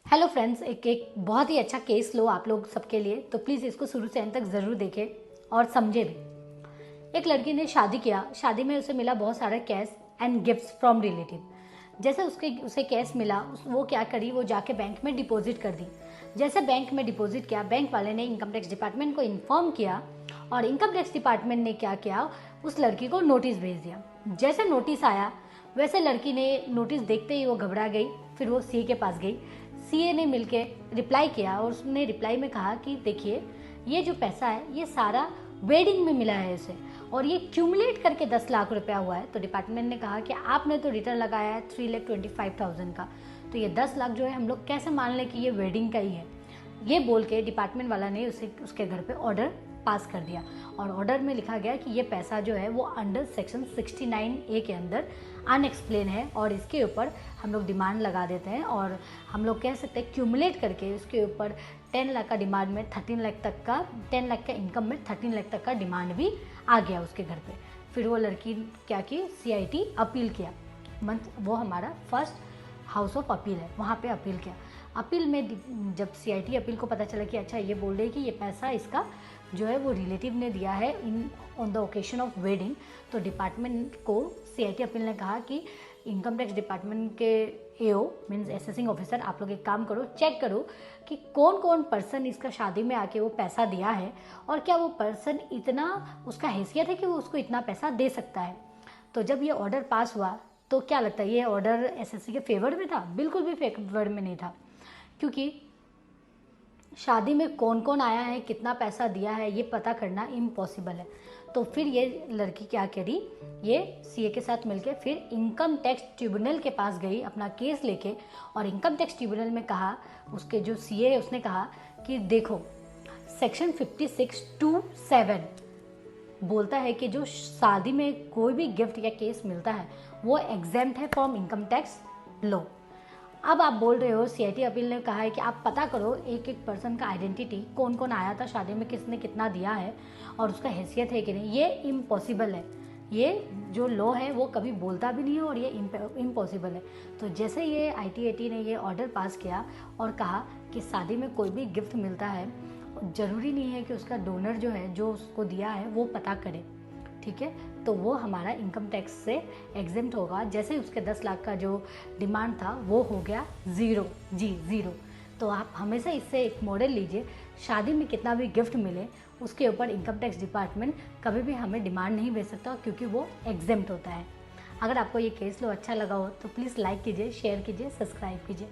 Hello friends, एक बहुत ही अच्छा केस लो आप लोग सबके लिए। तो प्लीज़ इसको शुरू से अंत तक ज़रूर देखें और समझे भी। एक लड़की ने शादी किया। शादी में उसे मिला बहुत सारा cash and gifts from relative. जैसे उसे कैश मिला, वो क्या करी, वो जाके बैंक में डिपॉजिट कर दी। जैसे बैंक में डिपॉजिट किया, बैंक वाले ने इनकम टैक्स डिपार्टमेंट को इन्फॉर्म किया और इनकम टैक्स डिपार्टमेंट ने क्या किया, उस लड़की को नोटिस भेज दिया। जैसे नोटिस आया वैसे लड़की ने नोटिस देखते ही वो घबरा गई। फिर वो सीए के पास गई। सीए ने मिलके रिप्लाई किया और उसने रिप्लाई में कहा कि देखिए, ये जो पैसा है ये सारा वेडिंग में मिला है इसे, और ये क्यूमुलेट करके 10 लाख रुपया हुआ है। तो डिपार्टमेंट ने कहा कि आपने तो रिटर्न लगाया है 3,25,000 का, तो ये 10 लाख जो है हम लोग कैसे मान लें कि ये वेडिंग का ही है। ये बोल के डिपार्टमेंट वाला ने उसके घर पे ऑर्डर पास कर दिया और ऑर्डर में लिखा गया कि ये पैसा जो है वो अंडर सेक्शन 69A के अंदर अनएक्सप्लेन है और इसके ऊपर हम लोग डिमांड लगा देते हैं। और हम लोग कह सकते हैं क्यूमुलेट करके उसके ऊपर 10 लाख का डिमांड में 13 लाख तक का, 10 लाख का इनकम में 13 लाख तक का डिमांड भी आ गया उसके घर पे। फिर वो लड़की क्या की, CIT अपील किया। वो हमारा फर्स्ट हाउस ऑफ अपील है, वहाँ पे अपील किया। अपील में जब CIT अपील को पता चला कि अच्छा ये बोल रहे कि ये पैसा इसका जो है वो रिलेटिव ने दिया है in on the occasion of wedding, तो डिपार्टमेंट को CIT अपील ने कहा कि इनकम टैक्स डिपार्टमेंट के AO मीन्स असेसिंग ऑफिसर, आप लोग एक काम करो, चेक करो कि कौन कौन पर्सन इसका शादी में आके वो पैसा दिया है और क्या वो पर्सन इतना उसका हैसियत है कि वो उसको इतना पैसा दे सकता है। तो जब ये ऑर्डर पास हुआ तो क्या लगता है, ये ऑर्डर SSC के फेवर में था? बिल्कुल भी फेवर में नहीं था, क्योंकि शादी में कौन कौन आया है, कितना पैसा दिया है, ये पता करना इम्पॉसिबल है। तो फिर ये लड़की क्या करी, ये CA के साथ मिलके फिर इनकम टैक्स ट्रिब्यूनल के पास गई अपना केस लेके। और इनकम टैक्स ट्रिब्यूनल में कहा, उसके जो CA है उसने कहा कि देखो, सेक्शन 56(2)(7 बोलता है कि जो शादी में कोई भी गिफ्ट या केस मिलता है वो एग्जेम्प्ट है फ्रॉम इनकम टैक्स लॉ। अब आप बोल रहे हो, CIT अपील ने कहा है कि आप पता करो एक एक पर्सन का आइडेंटिटी, कौन कौन आया था शादी में, किसने कितना दिया है और उसका हैसियत है कि नहीं। ये इम्पॉसिबल है, ये जो लॉ है वो कभी बोलता भी नहीं है और ये इम्पॉसिबल है। तो जैसे ये ITAT ने ये ऑर्डर पास किया और कहा कि शादी में कोई भी गिफ्ट मिलता है, ज़रूरी नहीं है कि उसका डोनर जो है, जो उसको दिया है, वो पता करे, ठीक है। तो वो हमारा इनकम टैक्स से एग्जेम्प्ट होगा। जैसे उसके 10 लाख का जो डिमांड था वो हो गया ज़ीरो। तो आप हमेशा इससे एक मॉडल लीजिए, शादी में कितना भी गिफ्ट मिले उसके ऊपर इनकम टैक्स डिपार्टमेंट कभी भी हमें डिमांड नहीं भेज सकता, क्योंकि वो एग्जेम्प्ट होता है। अगर आपको ये केस लो अच्छा लगा हो तो प्लीज़ लाइक कीजिए, शेयर कीजिए, सब्सक्राइब कीजिए।